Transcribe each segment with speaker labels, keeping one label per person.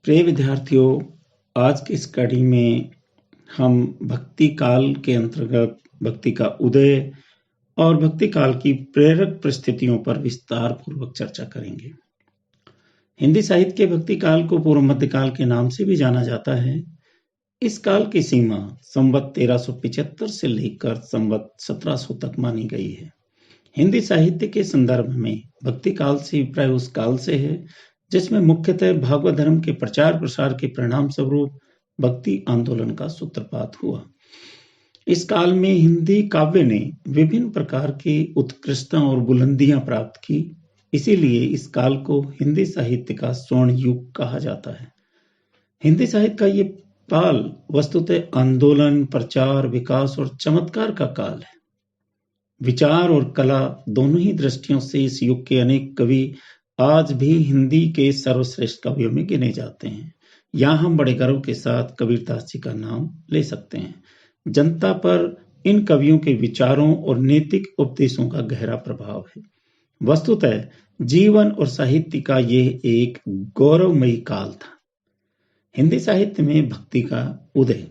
Speaker 1: प्रिय विद्यार्थियों, आज की स्टडी में हम भक्ति काल के अंतर्गत भक्ति का उदय और भक्ति काल की प्रेरक परिस्थितियों पर विस्तार पूर्वक चर्चा करेंगे। हिंदी साहित्य के भक्ति काल को पूर्व मध्य काल के नाम से भी जाना जाता है। इस काल की सीमा संवत 1375 से लेकर संवत 1700 तक मानी गई है। हिंदी साहित्य के संदर्भ में भक्ति काल से अभिप्राय उस काल से है जिसमें मुख्यतः भागवत धर्म के प्रचार प्रसार के परिणाम स्वरूप भक्ति आंदोलन का सूत्रपात हुआ। इस काल में हिंदी काव्य ने विभिन्न प्रकार की उत्कृष्टता और बुलंदियां प्राप्त की, इसीलिए इस काल को हिंदी साहित्य का स्वर्ण युग कहा जाता है। हिंदी साहित्य का ये काल वस्तुतः आंदोलन, प्रचार, विकास और चमत्कार का काल है। विचार और कला दोनों ही दृष्टियों से इस युग के अनेक कवि आज भी हिंदी के सर्वश्रेष्ठ कवियों में गिने जाते हैं। यहाँ हम बड़े गर्व के साथ कबीरदास जी का नाम ले सकते हैं। जनता पर इन कवियों के विचारों और नैतिक उपदेशों का गहरा प्रभाव है। वस्तुतः जीवन और साहित्य का यह एक गौरवमयी काल था। हिंदी साहित्य में भक्ति का उदय।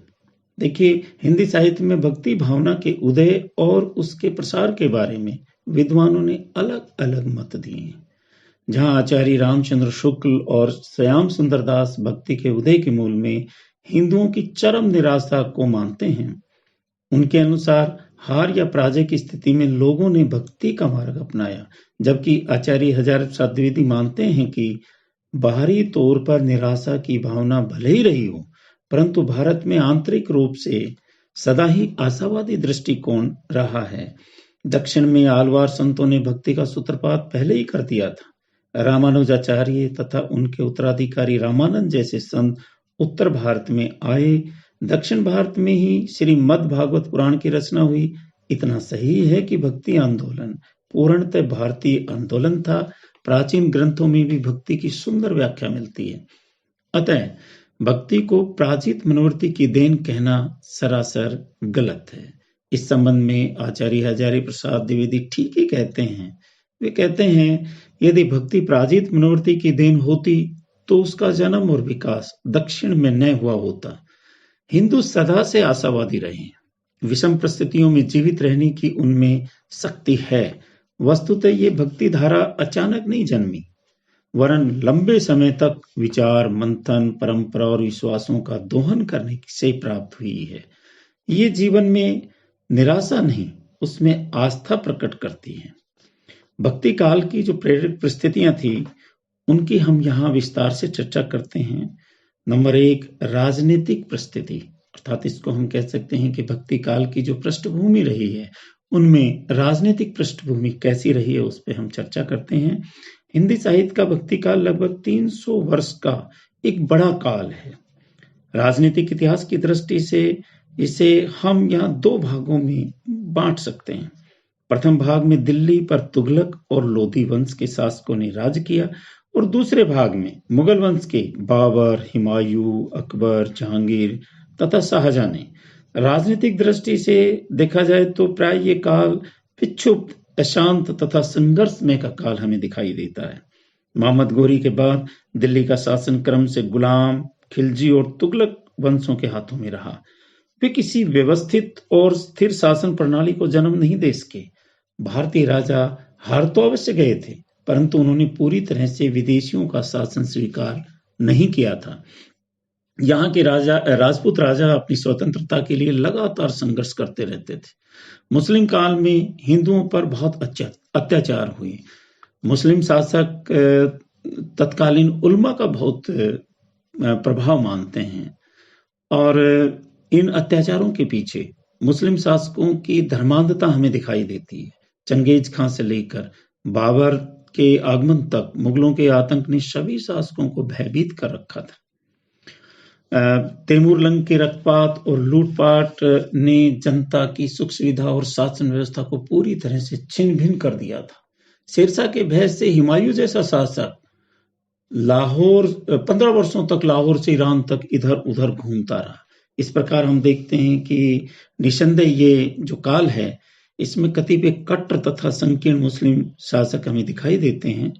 Speaker 1: देखिए, हिंदी साहित्य में भक्ति भावना के उदय और उसके प्रसार के बारे में विद्वानों ने अलग अलग मत दिए हैं। जहां आचार्य रामचंद्र शुक्ल और श्याम सुंदर दास भक्ति के उदय के मूल में हिंदुओं की चरम निराशा को मानते हैं, उनके अनुसार हार या पराजय की स्थिति में लोगों ने भक्ति का मार्ग अपनाया, जबकि आचार्य हजारे प्रसाद द्विवेदी मानते हैं कि बाहरी तौर पर निराशा की भावना भले ही रही हो, परंतु भारत में आंतरिक रूप से सदा ही आशावादी दृष्टिकोण रहा है। दक्षिण में आलवार संतों ने भक्ति का सूत्रपात पहले ही कर दिया था। रामानुजाचार्य तथा उनके उत्तराधिकारी रामानंद जैसे संत उत्तर भारत में आए। दक्षिण भारत में ही श्रीमद् भागवत पुराण की रचना हुई। इतना सही है कि भक्ति आंदोलन पूर्णतः भारतीय आंदोलन था। प्राचीन ग्रंथों में भी भक्ति की सुंदर व्याख्या मिलती है। अतः भक्ति को प्राचीन मनोवृत्ति की देन कहना सरासर गलत है। इस संबंध में आचार्य हजारी प्रसाद द्विवेदी ठीक ही कहते हैं। वे कहते हैं, यदि भक्ति प्राचीन मनोवृत्ति की देन होती तो उसका जन्म और विकास दक्षिण में न हुआ होता। हिंदू सदा से आशावादी रहे हैं। विषम परिस्थितियों में जीवित रहने की उनमें शक्ति है। वस्तुतः ये भक्ति धारा अचानक नहीं जन्मी, वरन लंबे समय तक विचार, मंथन, परंपरा और विश्वासों का दोहन करने से प्राप्त हुई है। ये जीवन में निराशा नहीं, उसमें आस्था प्रकट करती है। भक्ति काल की जो प्रेरक परिस्थितियां थी, उनकी हम यहाँ विस्तार से चर्चा करते हैं। नंबर 1, राजनीतिक परिस्थिति, अर्थात इसको हम कह सकते हैं कि भक्ति काल की जो पृष्ठभूमि रही है, उनमें राजनीतिक पृष्ठभूमि कैसी रही है, उस पर हम चर्चा करते हैं। हिंदी साहित्य का भक्ति काल लगभग 300 वर्ष का एक बड़ा काल है। राजनीतिक इतिहास की दृष्टि से इसे हम यहाँ 2 भागों में बांट सकते हैं। प्रथम भाग में दिल्ली पर तुगलक और लोधी वंश के शासकों ने राज किया और दूसरे भाग में मुगल वंश के बाबर, हुमायूं, अकबर, जहांगीर तथा शाहजहां ने। राजनीतिक दृष्टि से देखा जाए तो प्राय ये काल विक्षुब्ध, अशांत तथा संघर्षमय का काल हमें दिखाई देता है। मोहम्मद गोरी के बाद दिल्ली का शासन क्रम से गुलाम, खिलजी और तुगलक वंशों के हाथों में रहा। वे किसी व्यवस्थित और स्थिर शासन प्रणाली को जन्म नहीं दे सके। भारतीय राजा हार तो अवश्य गए थे, परंतु उन्होंने पूरी तरह से विदेशियों का शासन स्वीकार नहीं किया था। यहाँ के राजपूत राजा अपनी स्वतंत्रता के लिए लगातार संघर्ष करते रहते थे। मुस्लिम काल में हिंदुओं पर बहुत अत्याचार हुए। मुस्लिम शासक तत्कालीन उल्मा का बहुत प्रभाव मानते हैं और इन अत्याचारों के पीछे मुस्लिम शासकों की धर्मांधता हमें दिखाई देती है। चंगेज खां से लेकर बाबर के आगमन तक मुगलों के आतंक ने सभी शासकों को भयभीत कर रखा था। तैमूर लंग के रक्तपात और लूटपाट ने जनता की सुख सुविधा और शासन व्यवस्था को पूरी तरह से छिन्न भिन्न कर दिया था। शेरशाह के भय से हुमायूं जैसा शासक 15 वर्षों तक लाहौर से ईरान तक इधर उधर घूमता रहा। इस प्रकार हम देखते हैं कि निसंदेह ये जो काल है, इसमें कतिपय कट्टर तथा संकीर्ण मुस्लिम शासक हमें दिखाई देते हैं,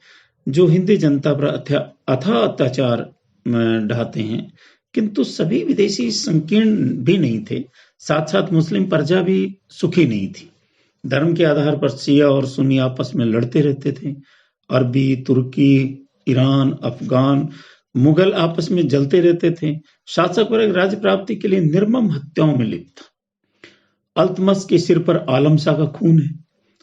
Speaker 1: जो हिंदी जनता पर अथाह अत्याचार ढाते हैं, किंतु सभी विदेशी संकीर्ण भी नहीं थे। साथ साथ मुस्लिम प्रजा भी सुखी नहीं थी। धर्म के आधार पर शिया और सुन्नी आपस में लड़ते रहते थे। अरबी, तुर्की, ईरान, अफगान, मुगल आपस में जलते रहते थे। शासक वर्ग राज्य प्राप्ति के लिए निर्मम हत्याओं में लिप्त था। अल्तमश के सिर पर आलम शाह का खून है।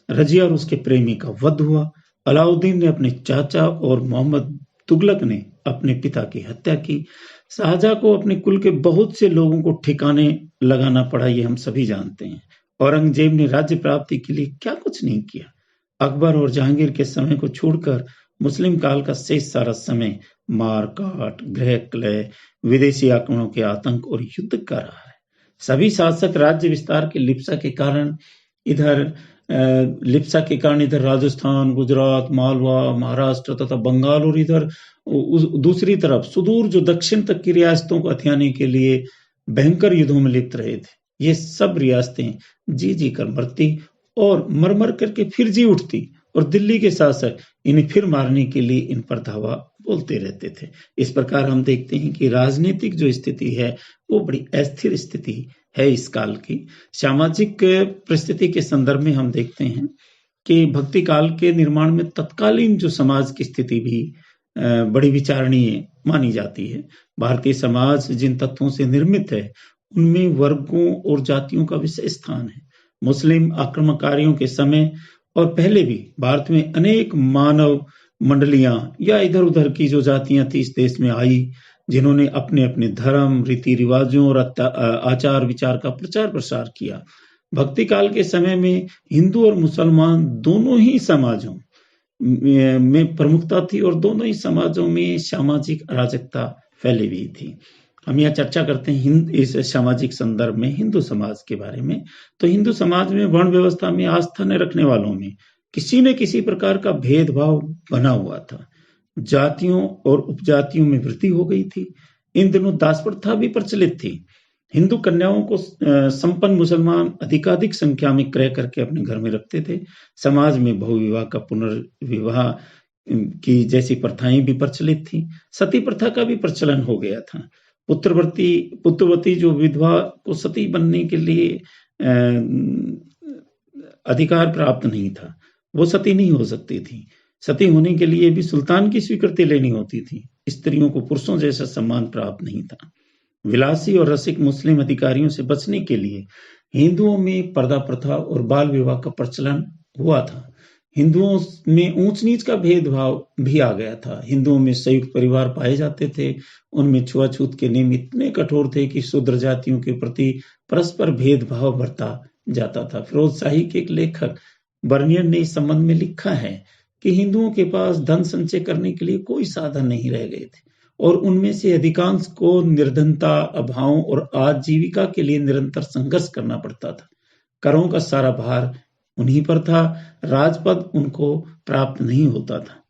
Speaker 1: रजिया और उसके प्रेमी का वध हुआ। अलाउद्दीन ने अपने चाचा और मोहम्मद तुगलक ने अपने पिता की हत्या की। शाहजहां को अपने कुल के बहुत से लोगों को ठिकाने लगाना पड़ा, ये हम सभी जानते हैं। औरंगजेब ने राज्य प्राप्ति के लिए क्या कुछ नहीं किया। अकबर और जहांगीर के समय को छोड़कर मुस्लिम काल का शेष सारा समय मार काट, गृह कलह, विदेशी आक्रमणों के आतंक और युद्ध का रहा है। सभी शासक राज्य विस्तार के लिप्सा के कारण इधर राजस्थान, गुजरात, मालवा, महाराष्ट्र तथा बंगाल और इधर दूसरी तरफ सुदूर जो दक्षिण तक की रियासतों को हथियाने के लिए भयंकर युद्धों में लिप्त रहे थे। ये सब रियासतें जी जी कर मरती और मर मर करके फिर जी उठती, और दिल्ली के शासक इन्हें फिर मारने के लिए इन पर धावा बोलते रहते थे। इस प्रकार हम देखते हैं कि राजनीतिक जो स्थिति है वो बड़ी अस्थिर स्थिति है इस काल की। सामाजिक परिस्थिति के संदर्भ में हम देखते हैं कि भक्ति काल के निर्माण में तत्कालीन जो समाज की स्थिति भी बड़ी विचारणीय मानी जाती है। भारतीय समाज जिन तत्वों से निर्मित है उनमें वर्गों और जातियों का विशेष स्थान है। मुस्लिम आक्रमणकारियों के समय और पहले भी भारत में अनेक मानव मंडलियां या इधर उधर की जो जातियां थी इस देश में आई, जिन्होंने अपने अपने धर्म, रीति रिवाजों और आचार विचार का प्रचार प्रसार किया। भक्ति काल के समय में हिंदू और मुसलमान दोनों ही समाजों में प्रमुखता थी और दोनों ही समाजों में सामाजिक अराजकता फैली हुई थी। हम यहाँ चर्चा करते हैं इस सामाजिक संदर्भ में हिंदू समाज के बारे में। तो हिंदू समाज में वर्ण व्यवस्था में आस्था न रखने वालों में किसी न किसी प्रकार का भेदभाव बना हुआ था। जातियों और उपजातियों में वृद्धि हो गई थी। इन दिनों दास प्रथा भी प्रचलित थी। हिंदू कन्याओं को संपन्न मुसलमान अधिकाधिक संख्या में क्रय करके अपने घर में रखते थे। समाज में बहुविवाह का पुनर्विवाह की जैसी प्रथाएं भी प्रचलित थी। सती प्रथा का भी प्रचलन हो गया था। पुत्रवती जो विधवा को सती बनने के लिए अधिकार प्राप्त नहीं था, वो सती नहीं हो सकती थी। सती होने के लिए भी सुल्तान की स्वीकृति लेनी होती थी। स्त्रियों को पुरुषों जैसा सम्मान प्राप्त नहीं था। विलासी और रसिक मुस्लिम अधिकारियों से बचने के लिए हिंदुओं में पर्दा प्रथा और बाल विवाह का प्रचलन हुआ था। हिंदुओं में ऊंच नीच का भेदभाव भी आ गया था। हिंदुओं में संयुक्त परिवार पाए जाते थे। उनमें छुआछूत के नियम इतने कठोर थे कि शूद्र जातियों के प्रति परस्पर भेदभाव बरता जाता था। फिरोज शाही के एक लेखक बर्नियर ने इस संबंध में लिखा है कि हिंदुओं के पास धन संचय करने के लिए कोई साधन नहीं रह गए थे और उनमें से अधिकांश को निर्धनता, अभाव और आजीविका के लिए निरंतर संघर्ष करना पड़ता था। करों का सारा भार उन्हीं पर था। राजपद उनको प्राप्त नहीं होता था।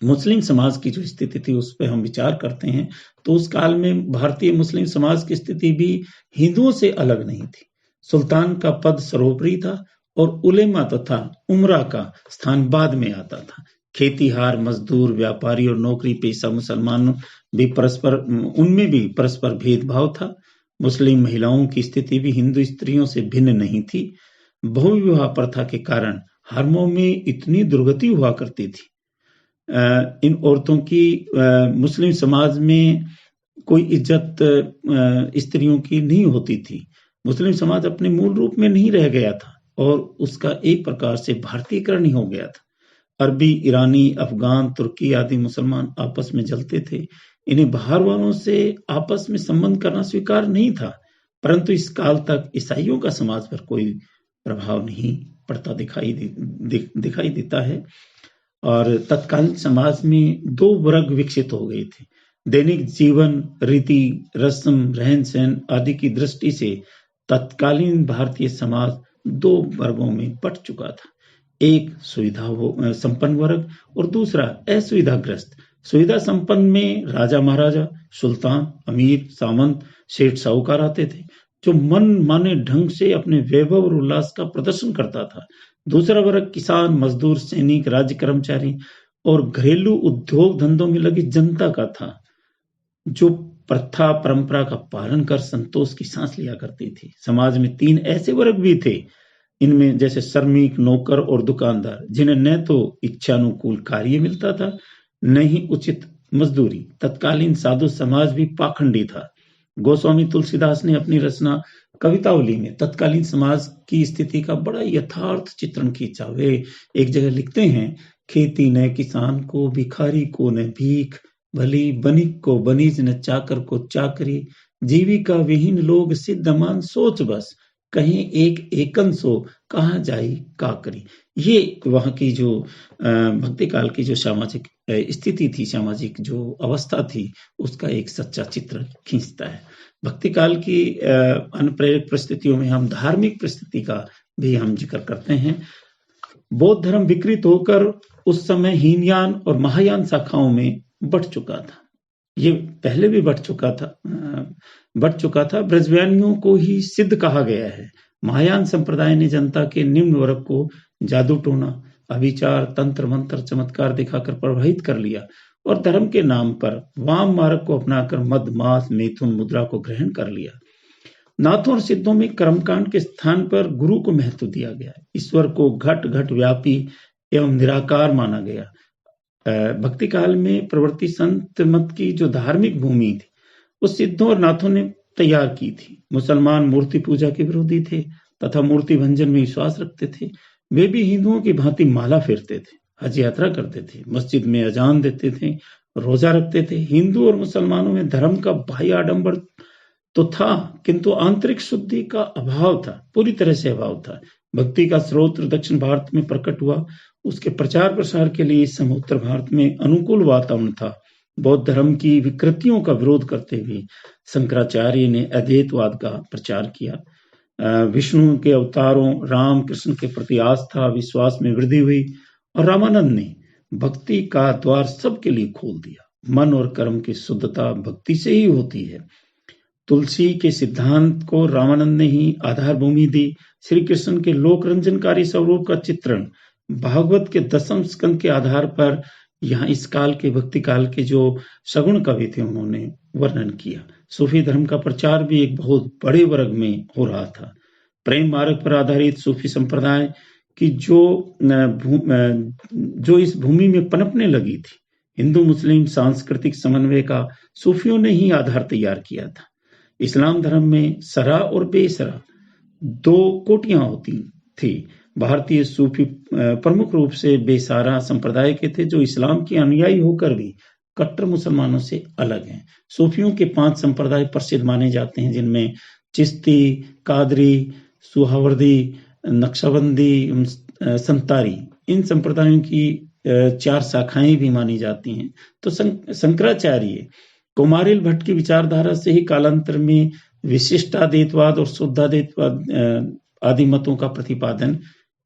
Speaker 1: मुस्लिम समाज की जो स्थिति थी उस पर हम विचार करते हैं तो उस काल में भारतीय मुस्लिम समाज की स्थिति भी हिंदुओं से अलग नहीं थी। सुल्तान का पद सर्वोपरि था और उलेमा तथा उमरा का स्थान बाद में आता था। खेतीहार, मजदूर, व्यापारी और नौकरी पेशा मुसलमान भी उनमें भी परस्पर भेदभाव था। मुस्लिम महिलाओं की स्थिति भी हिंदू स्त्रियों से भिन्न नहीं थी। बहुविवाह प्रथा के कारण हरमों में इतनी दुर्गति हुआ करती थी। इन औरतों की मुस्लिम समाज में कोई इज्जत स्त्रियों की नहीं होती थी। मुस्लिम समाज अपने मूल रूप में नहीं रह गया था और उसका एक प्रकार से भारतीयकरण ही हो गया था। अरबी, ईरानी, अफगान, तुर्की आदि मुसलमान आपस में जलते थे। इन्हें बाहर वालों से आपस में संबंध करना स्वीकार नहीं था, परंतु इस काल तक ईसाइयों का समाज पर कोई प्रभाव नहीं पड़ता दिखाई देता है। और तत्कालीन समाज में दो वर्ग विकसित हो गए थे। दैनिक जीवन, रीति, रस्म, रहन सहन आदि की दृष्टि से तत्कालीन भारतीय समाज दो वर्गों में बंट चुका था। एक सुविधा संपन्न वर्ग और दूसरा असुविधाग्रस्त। सुविधा संपन्न में राजा महाराजा, सुल्तान, अमीर, सामंत, सेठ, साहूकार आते थे जो मन माने ढंग से अपने वैभव और उल्लास का प्रदर्शन करता था। दूसरा वर्ग किसान, मजदूर, सैनिक, राज्य कर्मचारी और घरेलू उद्योग धंधों में लगी जनता का था। जो प्रथा परंपरा का पालन कर संतोष की सांस लिया करती थी। समाज में 3 ऐसे वर्ग भी थे, इनमें जैसे श्रमिक, नौकर और दुकानदार, जिन्हें न तो इच्छानुकूल कार्य मिलता था, न ही उचित मजदूरी। तत्कालीन साधु समाज भी पाखंडी था। गोस्वामी तुलसीदास ने अपनी रचना कवितावली में तत्कालीन समाज की स्थिति का बड़ा यथार्थ चित्रण खींचा। वे एक जगह लिखते हैं, खेती न किसान को, भिखारी को न भीख, भली बनिक को बनिज न चाकर को चाकरी, जीविका विहीन लोग सिद्धमान सोच बस, कहीं एक एकन सो कहाँ जाई काकरी। ये वहाँ की जो भक्ति काल की जो सामाजिक स्थिति थी, सामाजिक जो अवस्था थी, उसका एक सच्चा चित्र खींचता है। भक्ति काल की अनुप्रेरक परिस्थितियों में हम धार्मिक परिस्थिति का भी हम जिक्र करते हैं। बौद्ध धर्म विकृत होकर उस समय हीनयान और महायान शाखाओं में बढ़ चुका था। ये पहले भी बढ़ चुका था। ब्रजवानियों को ही सिद्ध कहा गया है। महायान संप्रदाय ने जनता के निम्न वर्ग को जादू टोना, अभिचार, तंत्र मंत्र, चमत्कार दिखाकर प्रभावित कर लिया और धर्म के नाम पर वाम मार्ग को अपनाकर मद, मास, मैथुन मुद्रा को ग्रहण कर लिया। नाथों और सिद्धों में कर्मकांड के स्थान पर गुरु को महत्व दिया गया। ईश्वर को घट घट व्यापी एवं निराकार माना गया। भक्ति काल में प्रवृत्ति संत मत की जो धार्मिक भूमि थी, उस सिद्धों और नाथों ने तैयार की थी। मुसलमान मूर्ति पूजा के विरोधी थे तथा मूर्ति भंजन में विश्वास रखते थे। वे भी हिंदुओं की भांति माला फेरते थे, हज यात्रा करते थे, मस्जिद में अजान देते थे, रोजा रखते थे। हिंदू और मुसलमानों में धर्म का बाह्य आडंबर तो था, किंतु आंतरिक शुद्धि का अभाव था, पूरी तरह से अभाव था। भक्ति का स्रोत दक्षिण भारत में प्रकट हुआ। उसके प्रचार प्रसार के लिए इस समय उत्तर भारत में अनुकूल वातावरण था। बौद्ध धर्म की विकृतियों का विरोध करते हुए शंकराचार्य ने अद्वैतवाद का प्रचार किया। विष्णु के अवतारों राम कृष्ण के प्रति आस्था विश्वास में वृद्धि हुई और रामानंद ने भक्ति का द्वार सबके लिए खोल दिया। मन और कर्म की शुद्धता भक्ति से ही होती है। तुलसी के सिद्धांत को रामानंद ने ही आधार भूमि दी। श्री कृष्ण के लोक रंजनकारी स्वरूप का चित्रण भागवत के 10वें स्कंद के आधार पर यहाँ इस काल के भक्ति काल के जो सगुण कवि थे उन्होंने वर्णन किया। सूफी धर्म का प्रचार भी एक बहुत बड़े वर्ग में हो रहा था। प्रेम मार्ग पर आधारित सूफी संप्रदाय की जो इस भूमि में पनपने लगी थी, हिंदू मुस्लिम सांस्कृतिक समन्वय का सूफियों ने ही आधार तैयार किया था। इस्लाम धर्म में सरा और बेसरा 2 कोटियां होती थी। भारतीय सूफी प्रमुख रूप से बेसारा संप्रदाय के थे, जो इस्लाम के अनुयायी होकर भी कट्टर मुसलमानों से अलग हैं। सूफियों के 5 संप्रदाय प्रसिद्ध माने जाते हैं, जिनमें चिश्ती, कादरी, सुहावर्दी, नक्शबंदी, संतारी, इन संप्रदायों की 4 शाखाएं भी मानी जाती हैं। तो शंकराचार्य कुमारिल भट्ट की विचारधारा से ही कालांतर में विशिष्टाद्वैतवाद और शुद्धाद्वैतवाद आदि मतों का प्रतिपादन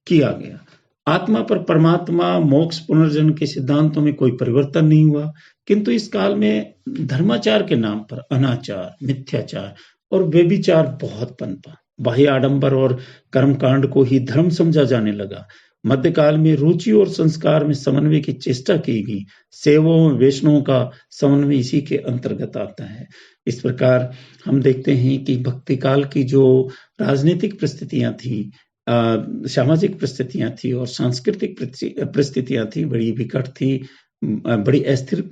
Speaker 1: किया गया। आत्मा पर परमात्मा, मोक्ष, पुनर्जन्म के सिद्धांतों में कोई परिवर्तन नहीं हुआ, किंतु इस काल में धर्माचार के नाम पर अनाचार, मिथ्याचार और व्यभिचार बहुत पनपा। बाह्य आडंबर और कर्मकांड को ही धर्म समझा जाने लगा। मध्यकाल में रुचि और संस्कार में समन्वय की चेष्टा की गई। सेवों वैष्णवों का समन्वय इसी के अंतर्गत आता है। इस प्रकार हम देखते हैं कि भक्ति काल की जो राजनीतिक परिस्थितियां थी, सामाजिक परिस्थितियां थी और सांस्कृतिक परिस्थितियां थी, बड़ी विकट थी। बड़ी अस्थिर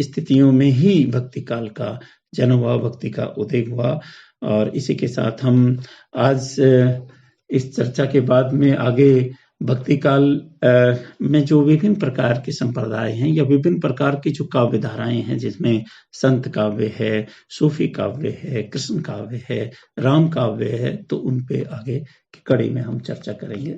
Speaker 1: स्थितियों में ही भक्ति काल का जन्म हुआ, भक्ति का उदय हुआ। और इसी के साथ हम आज इस चर्चा के बाद में आगे भक्ति काल में जो विभिन्न प्रकार के संप्रदाय हैं या विभिन्न प्रकार की जो काव्य धाराएं हैं, जिसमें संत काव्य है, सूफी काव्य है, कृष्ण काव्य है, राम काव्य है, तो उन पे आगे की कड़ी में हम चर्चा करेंगे।